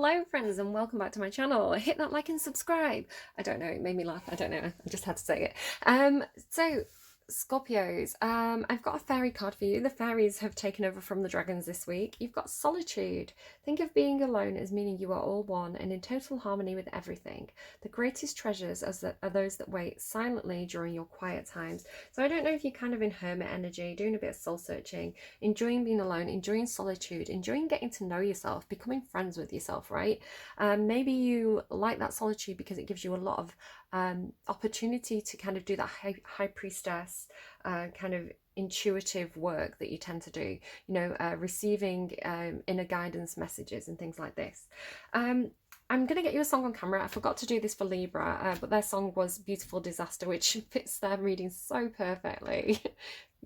Hello friends and welcome back to my channel. Hit that like and subscribe. I don't know, it made me laugh. I don't know, I just had to say it. So Scorpios, I've got a fairy card for you. The fairies have taken over from the dragons this week. You've got solitude. Think of being alone as meaning you are all one and in total harmony with everything. The greatest treasures are those that wait silently during your quiet times. So I don't know if you're kind of in hermit energy, doing a bit of soul searching, enjoying being alone, enjoying solitude, enjoying getting to know yourself, becoming friends with yourself, right? Maybe you like that solitude because it gives you a lot of opportunity to kind of do that high priestess kind of intuitive work that you tend to do, you know, receiving inner guidance messages and things like this. I'm going to get you a song on camera. I forgot to do this for Libra, but their song was Beautiful Disaster, which fits their reading so perfectly.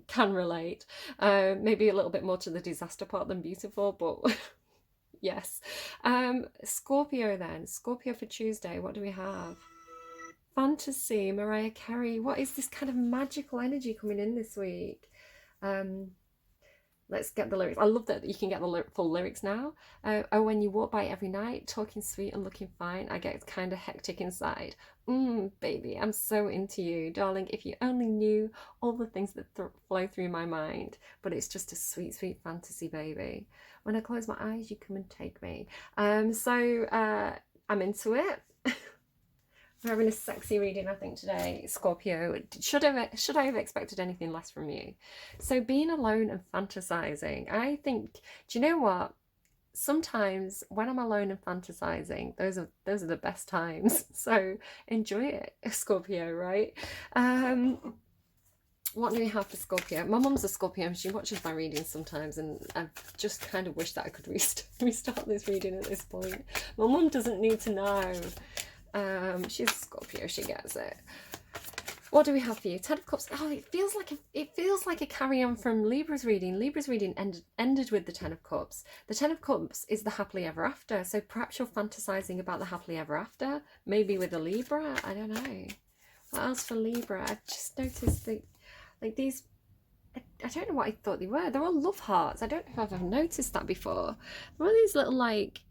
Can relate. Maybe a little bit more to the disaster part than beautiful, but yes. Scorpio then. Scorpio for Tuesday. What do we have? Fantasy, Mariah Carey. What is this kind of magical energy coming in this week? Let's get the lyrics. I love that you can get the full lyrics now. Oh, when you walk by every night, talking sweet and looking fine, I get kind of hectic inside. Baby, I'm so into you. Darling, if you only knew all the things that flow through my mind. But it's just a sweet, sweet fantasy, baby. When I close my eyes, you come and take me. I'm into it. We're having a sexy reading, I think, today, Scorpio. Should I have expected anything less from you? So being alone and fantasizing, I think, do you know what? Sometimes when I'm alone and fantasizing, those are the best times. So enjoy it, Scorpio, right? What do we have for Scorpio? My mum's a Scorpio and she watches my readings sometimes, and I just kind of wish that I could restart this reading at this point. My mum doesn't need to know. She's a Scorpio, she gets it. What do we have for you? Ten of Cups. Oh, it feels like a carry on from Libra's reading. Libra's reading ended with the Ten of Cups. The Ten of Cups is the happily ever after. So perhaps you're fantasizing about the happily ever after, maybe with a Libra. I don't know. What else for Libra? I've just noticed that, like, these. I don't know what I thought they were. They're all love hearts. I don't know if I've ever noticed that before. There are these little like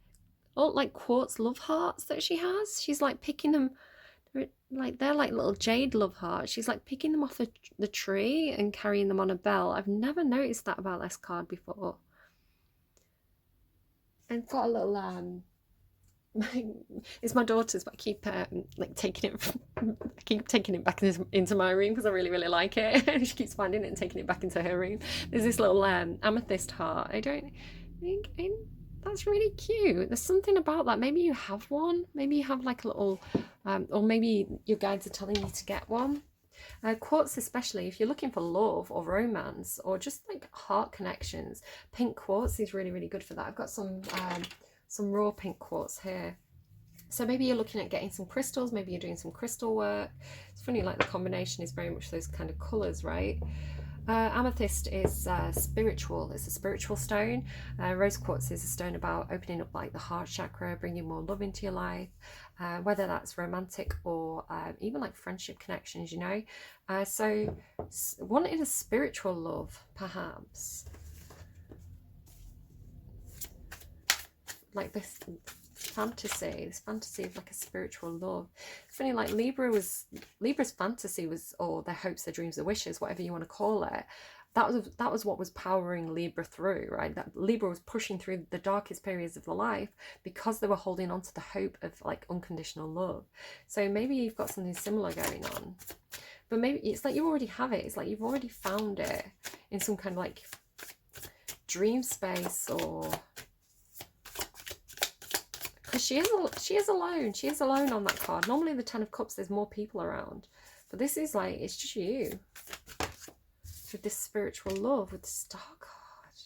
quartz love hearts that she has. She's like picking them, like they're like little jade love hearts. She's like picking them off the tree and carrying them on a bell. I've never noticed that about this card before. And got a little it's my daughter's, but I keep like taking it back into my room because I really like it. She keeps finding it and taking it back into her room. There's this little amethyst heart. I don't think that's really cute. There's something about that. Maybe you have one. Maybe you have like a little, or maybe your guides are telling you to get one. Quartz, especially if you're looking for love or romance or just like heart connections, pink quartz is really good for that. I've got some raw pink quartz here. So maybe you're looking at getting some crystals. Maybe you're doing some crystal work. It's funny, like the combination is very much those kind of colours, right? Amethyst is spiritual. It's a spiritual stone. Rose quartz is a stone about opening up like the heart chakra, bringing more love into your life, whether that's romantic or even like friendship connections, you know. So wanting a spiritual love, perhaps. Like this fantasy of like a spiritual love. It's funny, like Libra's fantasy was, or their hopes, their dreams, their wishes, whatever you want to call it, that was what was powering Libra through, right? That Libra was pushing through the darkest periods of their life because they were holding on to the hope of like unconditional love. So maybe you've got something similar going on, but maybe it's like you already have it. It's like you've already found it in some kind of like dream space, or because she is alone. She is alone on that card. Normally the Ten of Cups, there's more people around, but this is like, it's just you with this spiritual love with the Star card.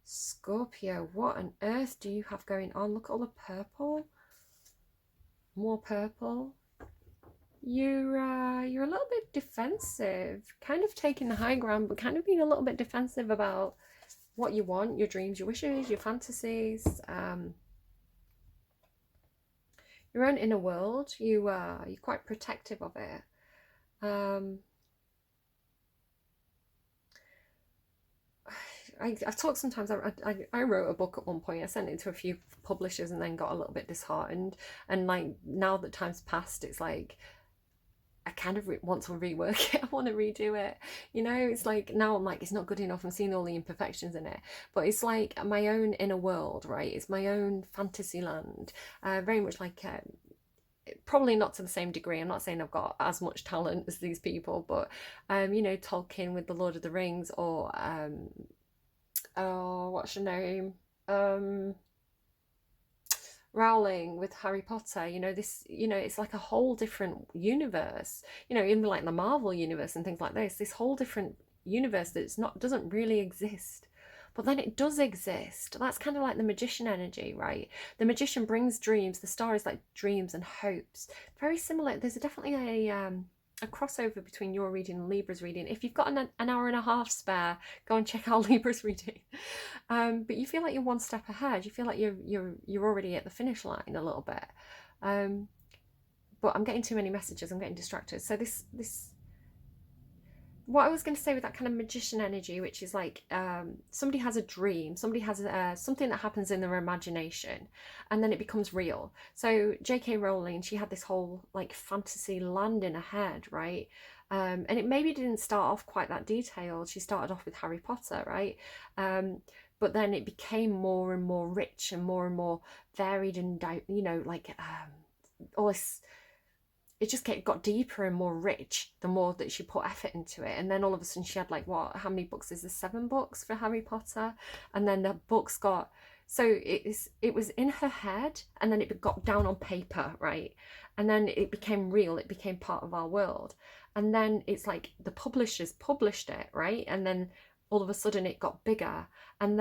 Scorpio, what on earth do you have going on? Look at all the purple. More purple. You're a little bit defensive, kind of taking the high ground, but kind of being a little bit defensive about what you want, your dreams, your wishes, your fantasies, your own inner world. You're quite protective of it. I've talked sometimes. I wrote a book at one point. I sent it to a few publishers and then got a little bit disheartened. And like now that time's passed, it's like I kind of want to rework it. I want to redo it. You know, it's like now I'm like, it's not good enough. I'm seeing all the imperfections in it. But it's like my own inner world, right? It's my own fantasy land. Very much like, probably not to the same degree. I'm not saying I've got as much talent as these people, but, you know, Tolkien with the Lord of the Rings, or, oh, what's her name? Rowling with Harry Potter, you know, this, you know, it's like a whole different universe, you know, even like the Marvel universe and things like this whole different universe that's not, doesn't really exist. But then it does exist. That's kind of like the magician energy, right? The magician brings dreams. The star is like dreams and hopes. Very similar. There's definitely a crossover between your reading and Libra's reading. If you've got an hour and a half spare, go and check out Libra's reading. But you feel like you're one step ahead. You feel like you're already at the finish line a little bit. But I'm getting too many messages. I'm getting distracted. So this what I was going to say with that kind of magician energy, which is like somebody has a dream, somebody has something that happens in their imagination, and then it becomes real. So J.K. Rowling, she had this whole like fantasy land in her head, right? And it maybe didn't start off quite that detailed. She started off with Harry Potter, right? But then it became more and more rich and more varied, and you know, like all this, it just got deeper and more rich the more that she put effort into it. And then all of a sudden she had like, what, how many books is there? 7 books for Harry Potter. And then the books got, so it was in her head, and then it got down on paper, right? And then it became real. It became part of our world. And then it's like the publishers published it, right? And then all of a sudden it got bigger. And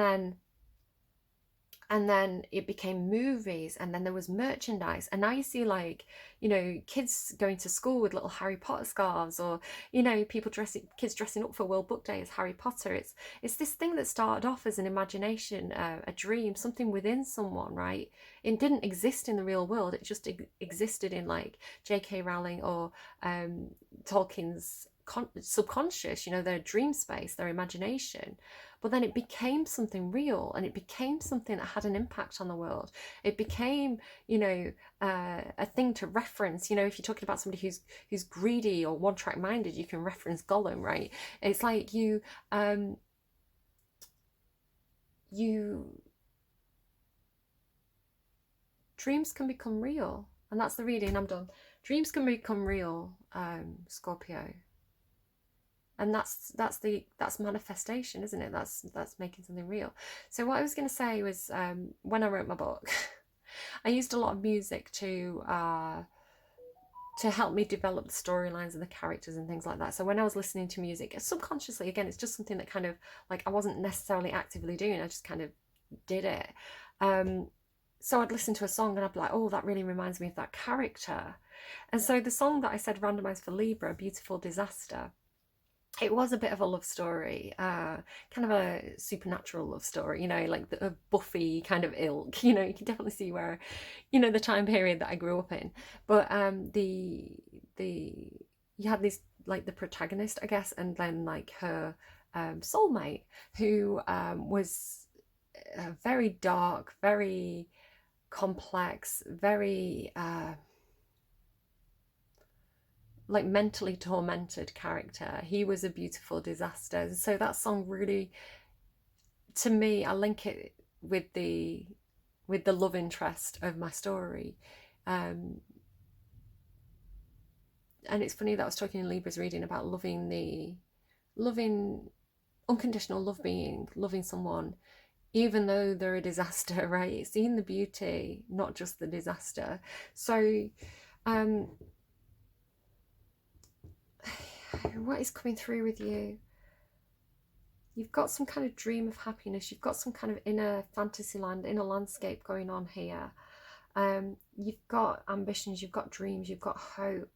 then it became movies, and then there was merchandise, and now you see, like, you know, kids going to school with little Harry Potter scarves, or, you know, kids dressing up for World Book Day as Harry Potter. It's this thing that started off as an imagination, a dream, something within someone, right? It didn't exist in the real world. It just existed in like J.K. Rowling or Tolkien's subconscious, you know, their dream space, their imagination. But then it became something real, and it became something that had an impact on the world. It became, you know, a thing to reference. You know, if you're talking about somebody who's greedy or one-track minded, you can reference Gollum, right? It's like dreams can become real. And that's the reading. I'm done. Dreams can become real, Scorpio. And that's manifestation, isn't it? That's making something real. So what I was going to say was, when I wrote my book, I used a lot of music to help me develop the storylines and the characters and things like that. So when I was listening to music, subconsciously, again, it's just something that kind of like I wasn't necessarily actively doing. I just kind of did it. So I'd listen to a song and I'd be like, oh, that really reminds me of that character. And so the song that I said randomized for Libra, Beautiful Disaster, it was a bit of a love story, kind of a supernatural love story, you know, like a Buffy kind of ilk. You know, you can definitely see where, you know, the time period that I grew up in. But you had this, like, the protagonist, I guess, and then like her soulmate, who was very dark, very complex, very like mentally tormented character. He was a beautiful disaster. So that song really, to me, I link it with the love interest of my story. And it's funny that I was talking in Libra's reading about loving unconditional love, being loving someone even though they're a disaster, right? Seeing the beauty, not just the disaster. So what is coming through with you? You've got some kind of dream of happiness. You've got some kind of inner fantasy land, inner landscape going on here. You've got ambitions, you've got dreams, you've got hope.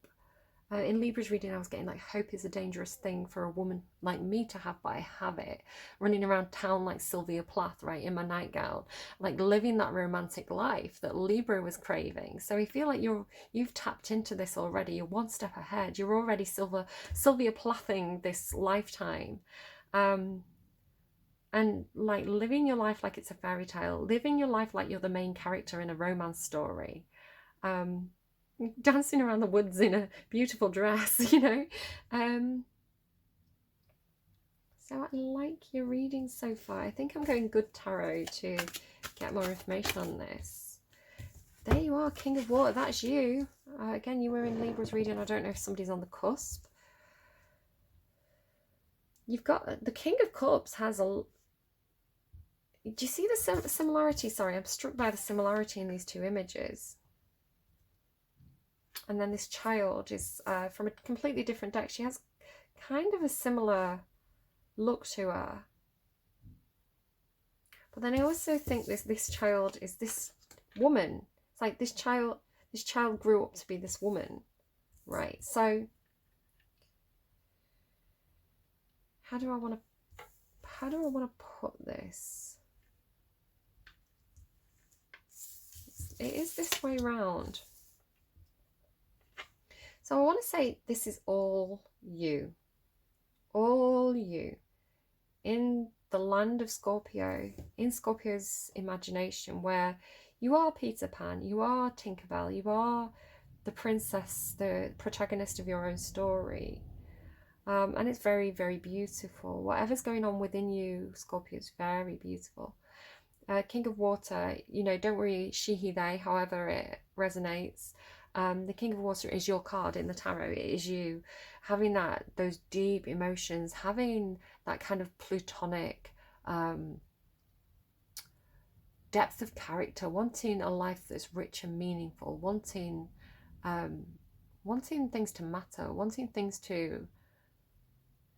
In Libra's reading, I was getting like, hope is a dangerous thing for a woman like me to have, but I have it. Running around town like Sylvia Plath, right, in my nightgown, like living that romantic life that Libra was craving. So I feel like you've tapped into this already. You're one step ahead. You're already Sylvia Plathing this lifetime. and like living your life like it's a fairy tale, living your life like you're the main character in a romance story, dancing around the woods in a beautiful dress, you know. So I like your reading so far. I think I'm going good tarot to get more information on this. There you are, King of Water, that's you. Again, you were in Libra's reading. I don't know if somebody's on the cusp. You've got the King of Cups has a... Do you see the similarity? Sorry, I'm struck by the similarity in these two images. And then this child is from a completely different deck. She has kind of a similar look to her. But then I also think this child is this woman. It's like this child grew up to be this woman, right? So how do I want to put this? It is this way round. So I want to say this is all you in the land of Scorpio, in Scorpio's imagination, where you are Peter Pan, you are Tinkerbell, you are the princess, the protagonist of your own story. And it's very, very beautiful. Whatever's going on within you, Scorpio, is very beautiful. King of Water, you know, don't worry, she, he, they, however it resonates. The King of Water is your card in the tarot. It is you having those deep emotions, having that kind of plutonic depth of character, wanting a life that's rich and meaningful, wanting things to matter, wanting things to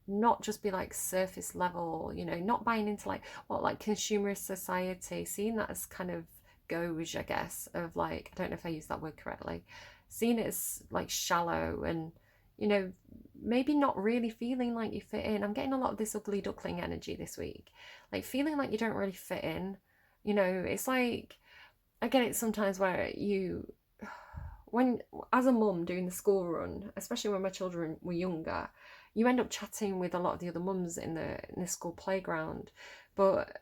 not just be like surface level, you know, not buying into like consumerist society, seeing that as kind of gauge, I guess, of like, I don't know if I used that word correctly, seeing it as like shallow and, you know, maybe not really feeling like you fit in. I'm getting a lot of this ugly duckling energy this week, like feeling like you don't really fit in, you know. It's like, I get it sometimes where when as a mum doing the school run, especially when my children were younger, you end up chatting with a lot of the other mums in the school playground. But,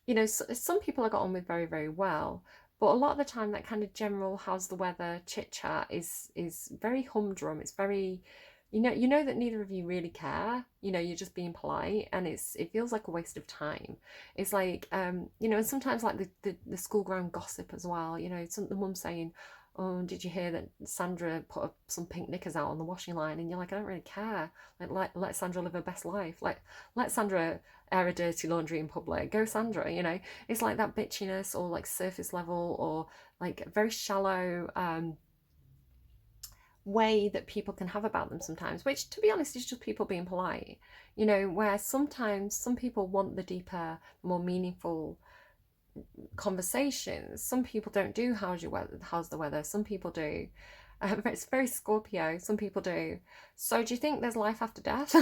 you know, some people I got on with very, very well. But a lot of the time that kind of general how's the weather chit chat is very humdrum. It's very, you know that neither of you really care. You know, you're just being polite, and it feels like a waste of time. It's like, you know, and sometimes like the school ground gossip as well. You know, the mum saying, oh, did you hear that Sandra put up some pink knickers out on the washing line? And you're like, I don't really care. Like let Sandra live her best life. Like, let Sandra air a dirty laundry in public. Go Sandra, you know. It's like that bitchiness, or like surface level, or like very shallow way that people can have about them sometimes, which to be honest is just people being polite, you know, where sometimes some people want the deeper, more meaningful conversations. Some people don't do how's the weather. Some people do. It's very Scorpio. Some people do. So do you think there's life after death?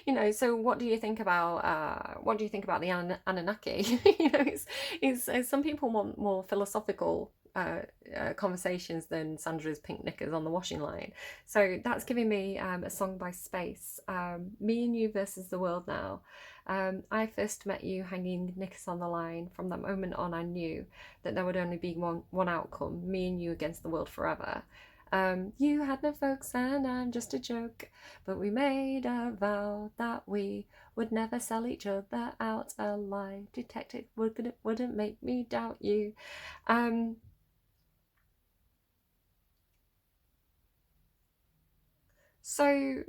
You know, so what do you think about the Anunnaki? You know, it's some people want more philosophical conversations than Sandra's pink knickers on the washing line. So that's giving me a song by Space, Me and You versus the World Now. I first met you hanging knickers on the line. From that moment on, I knew that there would only be one outcome, me and you against the world forever. You had no folks and I'm just a joke, but we made a vow that we would never sell each other out. A lie detected wouldn't make me doubt you. So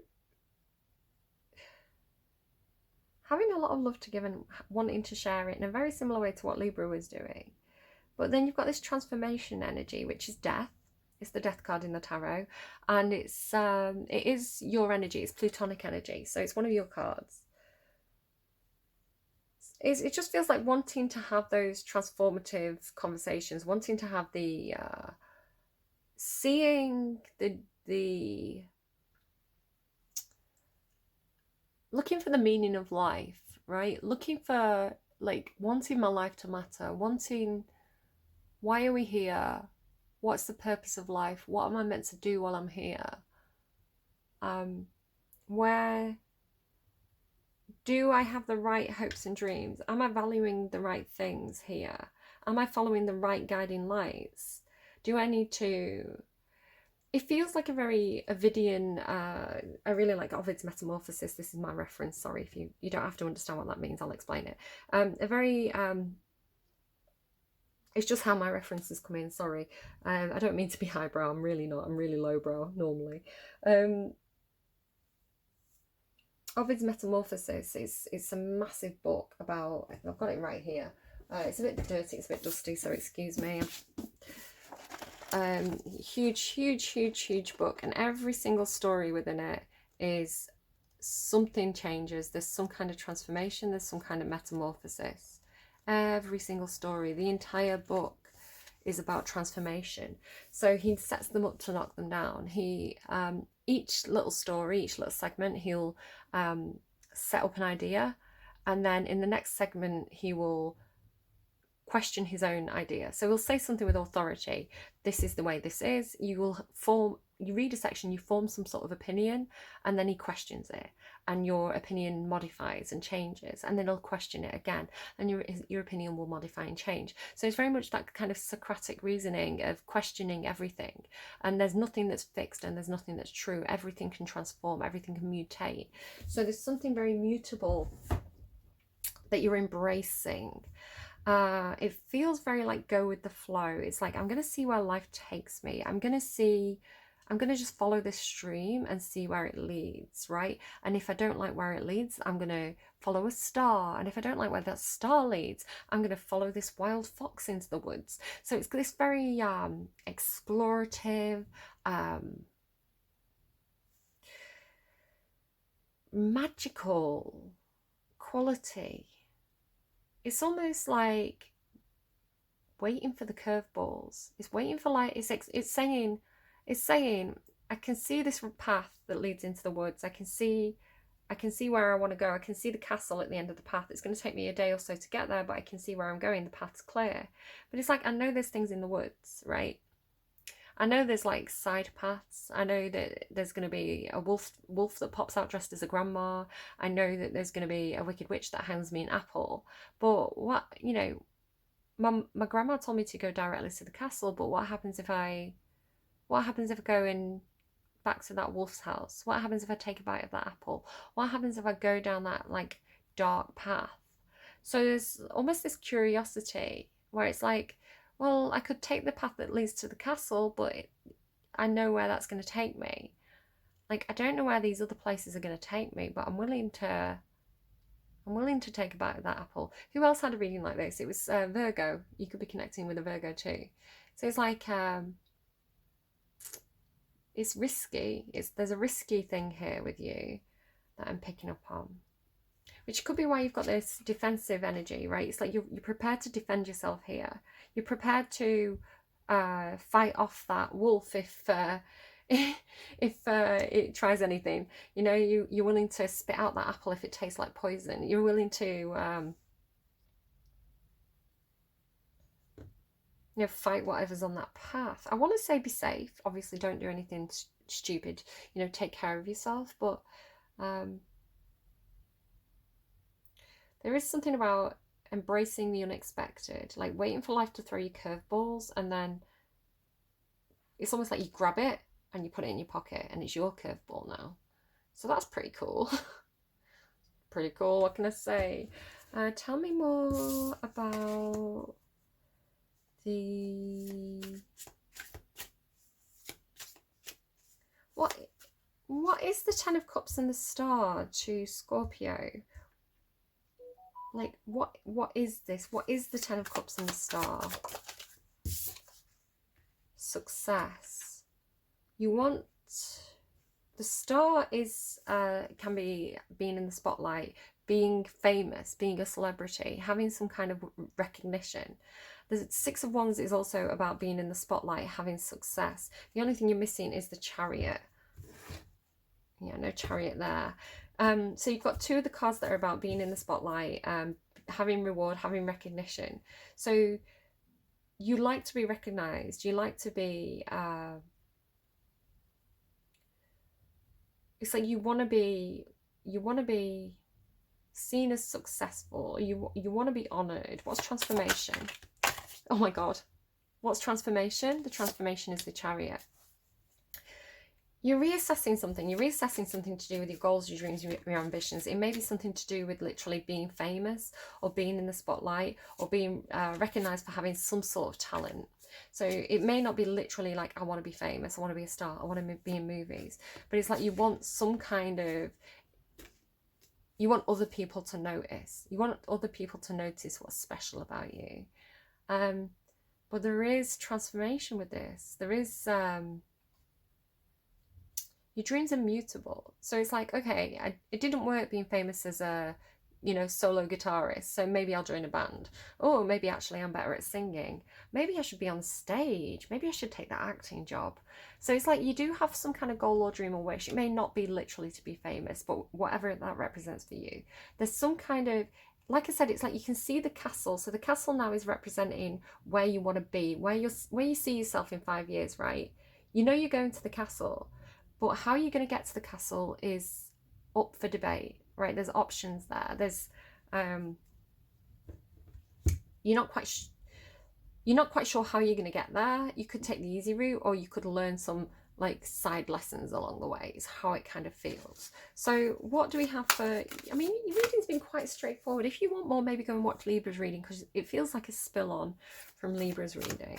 having a lot of love to give and wanting to share it in a very similar way to what Libra was doing. But then you've got this transformation energy, which is death. It's the death card in the tarot, and it is your energy. It's plutonic energy, so it's one of your cards. It just feels like wanting to have those transformative conversations, wanting to have the seeing the looking for the meaning of life, right? Looking for, like, wanting my life to matter, wanting, why are we here? What's the purpose of life? What am I meant to do while I'm here? Where Do I have the right hopes and dreams? Am I valuing the right things here? Am I following the right guiding lights? Do I need to... It feels like a very Ovidian, I really like Ovid's Metamorphosis. This is my reference. Sorry if you don't have to understand what that means. I'll explain it. A very... it's just how my references come in, sorry. I don't mean to be highbrow, I'm really not. I'm really lowbrow normally. Ovid's Metamorphosis is a massive book about... I've got it right here. It's a bit dirty, it's a bit dusty, so excuse me. Huge book, and every single story within it is something changes. There's some kind of transformation, there's some kind of metamorphosis. Every single story, the entire book is about transformation. So he sets them up to knock them down. He each little story, each little segment, he'll set up an idea, and then in the next segment he will question his own idea. So he'll say something with authority. This is the way this is. You read a section, you form some sort of opinion, and then he questions it, and your opinion modifies and changes, and then he'll question it again, and your opinion will modify and change. So it's very much that kind of Socratic reasoning of questioning everything, and there's nothing that's fixed and there's nothing that's true. Everything can transform, everything can mutate. So there's something very mutable that you're embracing. It feels very like go with the flow. It's like, I'm going to see where life takes me. I'm going to just follow this stream and see where it leads, right? And if I don't like where it leads, I'm going to follow a star. And if I don't like where that star leads, I'm going to follow this wild fox into the woods. So it's this very explorative, magical quality. It's almost like waiting for the curveballs. It's waiting for like, it's saying, I can see this path that leads into the woods. I can see where I want to go. I can see the castle at the end of the path. It's going to take me a day or so to get there, but I can see where I'm going. The path's clear. But it's like, I know there's things in the woods, right? I know there's like side paths. I know that there's going to be a wolf that pops out dressed as a grandma. I know that there's going to be a wicked witch that hands me an apple. But what, you know, my grandma told me to go directly to the castle, but what happens if I go in back to that wolf's house? What happens if I take a bite of that apple? What happens if I go down that like dark path? So there's almost this curiosity where it's like, well, I could take the path that leads to the castle, but I know where that's going to take me. Like, I don't know where these other places are going to take me, but I'm willing to take a bite of that apple. Who else had a reading like this? It was Virgo. You could be connecting with a Virgo too. So it's like, it's risky. There's a risky thing here with you that I'm picking up on, which could be why you've got this defensive energy, right? It's like you're prepared to defend yourself here. You're prepared to fight off that wolf if it tries anything. You know, you're willing to spit out that apple if it tastes like poison. You're willing to you know, fight whatever's on that path. I want to say be safe. Obviously, don't do anything stupid. You know, take care of yourself. But there is something about embracing the unexpected, like waiting for life to throw you curveballs, and then it's almost like you grab it and you put it in your pocket and it's your curveball now. So that's pretty cool. Pretty cool, what can I say? Tell me more about what is the Ten of Cups and the Star to Scorpio? Like, what is this? What is the Ten of Cups and the Star? Success. You want... The star is can be being in the spotlight, being famous, being a celebrity, having some kind of recognition. The Six of Wands is also about being in the spotlight, having success. The only thing you're missing is the Chariot. Yeah, no Chariot there. So you've got two of the cards that are about being in the spotlight, having reward, having recognition. So you like to be recognized. You like to be... it's like you want to be seen as successful. You want to be honoured. What's transformation? Oh my God. What's transformation? The transformation is the Chariot. You're reassessing something. You're reassessing something to do with your goals, your dreams, your ambitions. It may be something to do with literally being famous or being in the spotlight or being recognised for having some sort of talent. So it may not be literally like, I want to be famous, I want to be a star, I want to be in movies. But it's like you want some kind of, you want other people to notice. You want other people to notice what's special about you. But there is transformation with this. There is... your dreams are mutable. So it's like, okay, it didn't work being famous as a, you know, solo guitarist. So maybe I'll join a band. Oh, maybe actually I'm better at singing. Maybe I should be on stage. Maybe I should take that acting job. So it's like you do have some kind of goal or dream or wish. It may not be literally to be famous, but whatever that represents for you. There's some kind of, like I said, it's like you can see the castle. So the castle now is representing where you want to be, where you see yourself in 5 years, right? You know you're going to the castle. But how you're going to get to the castle is up for debate, right? There's options there. There's, you're not quite sure how you're going to get there. You could take the easy route, or you could learn some like side lessons along the way. Is how it kind of feels. So what do we have for? I mean, your reading's been quite straightforward. If you want more, maybe go and watch Libra's reading, because it feels like a spill on from Libra's reading.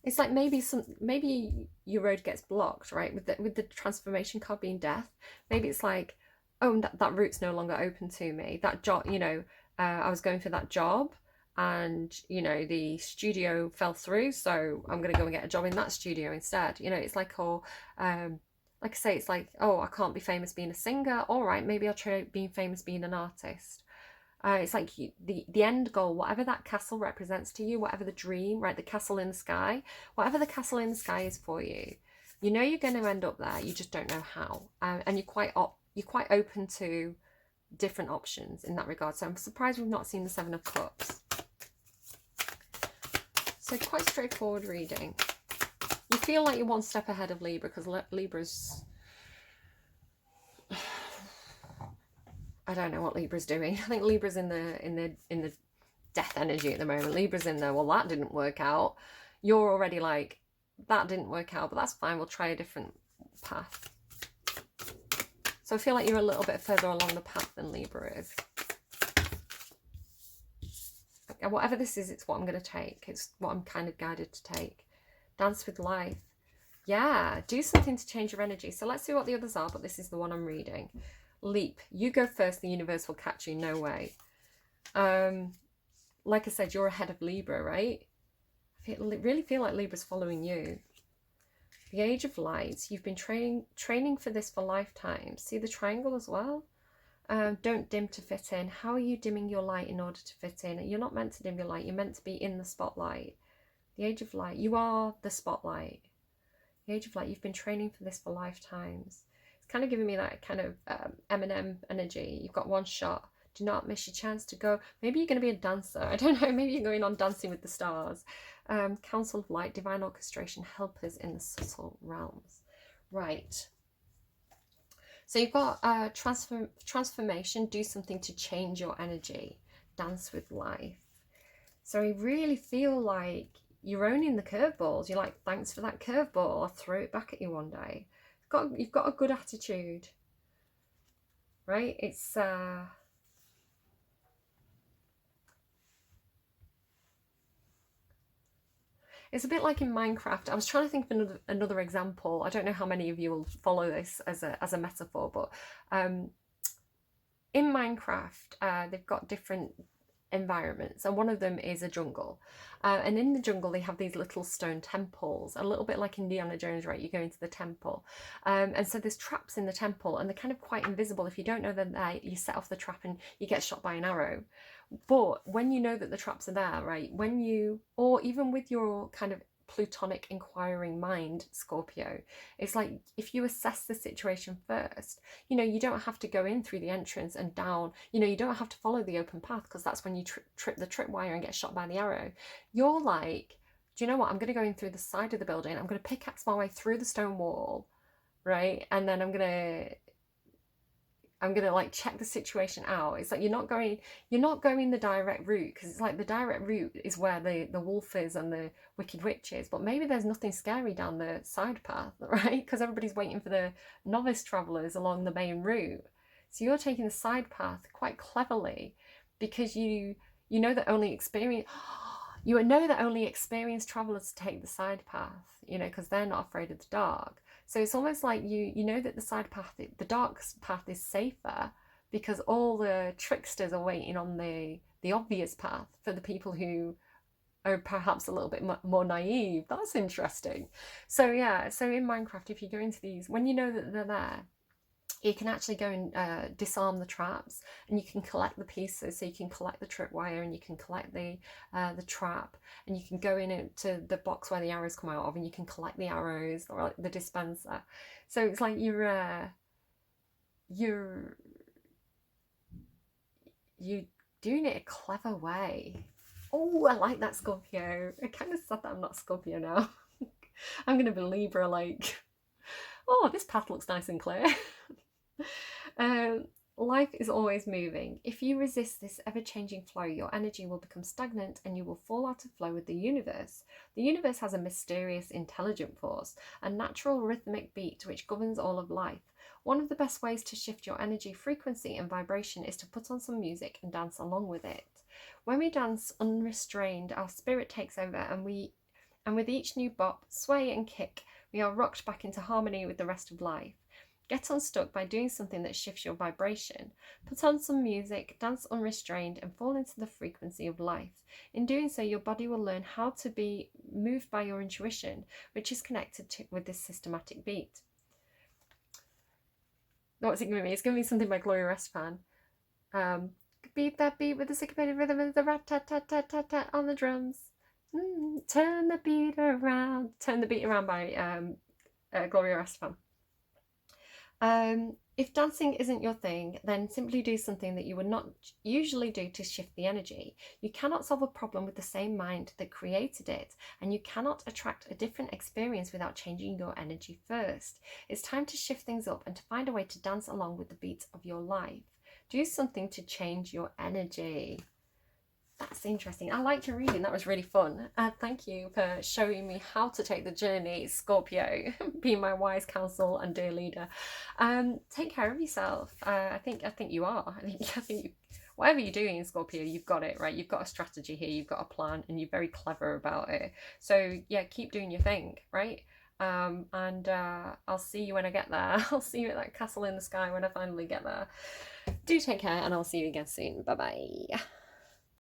It's like maybe your road gets blocked, right? With the transformation card being death. Maybe it's like, oh, that route's no longer open to me. That job, you know, I was going for that job, and you know the studio fell through, so I'm gonna go and get a job in that studio instead. You know, it's like, or like I say, it's like, oh, I can't be famous being a singer. All right, maybe I'll try being famous being an artist. It's like the end goal, whatever that castle represents to you, whatever the dream, right, the castle in the sky, whatever the castle in the sky is for you, you know you're going to end up there, you just don't know how. And you're quite open to different options in that regard. So I'm surprised we've not seen the 7 of Cups. So quite straightforward reading. You feel like you're one step ahead of Libra, because Libra's... I don't know what Libra's doing. I think Libra's in the death energy at the moment. Libra's in there, well, that didn't work out. You're already like, that didn't work out, but that's fine. We'll try a different path. So I feel like you're a little bit further along the path than Libra is. And whatever this is, it's what I'm going to take. It's what I'm kind of guided to take. Dance with life. Yeah, do something to change your energy. So let's see what the others are, but this is the one I'm reading. Leap. You go first, the universe will catch you. No way. Like I said, you're ahead of Libra, right? I really feel like Libra's following you. The Age of Light. You've been training for this for lifetimes. See the triangle as well? Don't dim to fit in. How are you dimming your light in order to fit in? You're not meant to dim your light. You're meant to be in the spotlight. The Age of Light. You are the spotlight. The Age of Light. You've been training for this for lifetimes. Kind of giving me that kind of Eminem energy. You've got one shot. Do not miss your chance to go. Maybe you're going to be a dancer. I don't know. Maybe you're going on Dancing with the Stars. Council of Light, divine orchestration, helpers in the subtle realms. Right. So you've got transformation. Do something to change your energy. Dance with life. So I really feel like you're owning the curveballs. You're like, thanks for that curveball. I'll throw it back at you one day. You've got a good attitude, right? It's a bit like in Minecraft. I was trying to think of another example. I don't know how many of you will follow this as a metaphor, but in Minecraft, they've got different environments, and one of them is a jungle, and in the jungle they have these little stone temples, a little bit like Indiana Jones, right? You go into the temple, and so there's traps in the temple, and they're kind of quite invisible. If you don't know they're there, you set off the trap and you get shot by an arrow. But when you know that the traps are there, right, or even with your kind of plutonic inquiring mind, Scorpio, it's like if you assess the situation first, you know, you don't have to go in through the entrance and down, you know, you don't have to follow the open path, because that's when you trip the tripwire and get shot by the arrow. You're like, do you know what, I'm going to go in through the side of the building, I'm going to pickaxe my way through the stone wall, right, and then I'm going to I'm gonna like check the situation out. It's like you're not going the direct route, because it's like the direct route is where the wolf is and the wicked witch is, but maybe there's nothing scary down the side path, right? Because everybody's waiting for the novice travelers along the main route. So you're taking the side path quite cleverly, because you know that only experienced travelers take the side path, you know, because they're not afraid of the dark. So it's almost like you know that the side path, the dark path, is safer, because all the tricksters are waiting on the obvious path for the people who are perhaps a little bit more naive. That's interesting. So yeah, so in Minecraft, if you go into these, when you know that they're there, you can actually go and disarm the traps, and you can collect the pieces. So you can collect the tripwire, and you can collect the trap, and you can go into the box where the arrows come out of, and you can collect the arrows, or like the dispenser. So it's like you're doing it a clever way. Oh, I like that, Scorpio. I kind of said that I'm not Scorpio now. I'm gonna be Libra, like, oh, this path looks nice and clear. Life is always moving. If you resist this ever-changing flow, your energy will become stagnant and you will fall out of flow with the universe. The universe has a mysterious, intelligent force, a natural rhythmic beat which governs all of life. One of the best ways to shift your energy frequency and vibration is to put on some music and dance along with it. When we dance unrestrained, our spirit takes over, and with each new bop, sway and kick, we are rocked back into harmony with the rest of life. Get unstuck by doing something that shifts your vibration. Put on some music, dance unrestrained, and fall into the frequency of life. In doing so, your body will learn how to be moved by your intuition, which is connected with this systematic beat. What's it giving me? It's giving me something by Gloria Estefan. Beat that beat with the syncopated rhythm of the rat-tat-tat-tat-tat on the drums. Turn the beat around. Turn the beat around by Gloria Estefan. If dancing isn't your thing, then simply do something that you would not usually do to shift the energy. You cannot solve a problem with the same mind that created it, and you cannot attract a different experience without changing your energy first. It's time to shift things up and to find a way to dance along with the beats of your life. Do something to change your energy. That's interesting. I liked your reading. That was really fun. Thank you for showing me how to take the journey, Scorpio, being my wise counsel and dear leader. Take care of yourself. I think you are. I think whatever you're doing, Scorpio, you've got it, right? You've got a strategy here. You've got a plan, and you're very clever about it. So yeah, keep doing your thing, right? I'll see you when I get there. I'll see you at that castle in the sky when I finally get there. Do take care, and I'll see you again soon. Bye bye.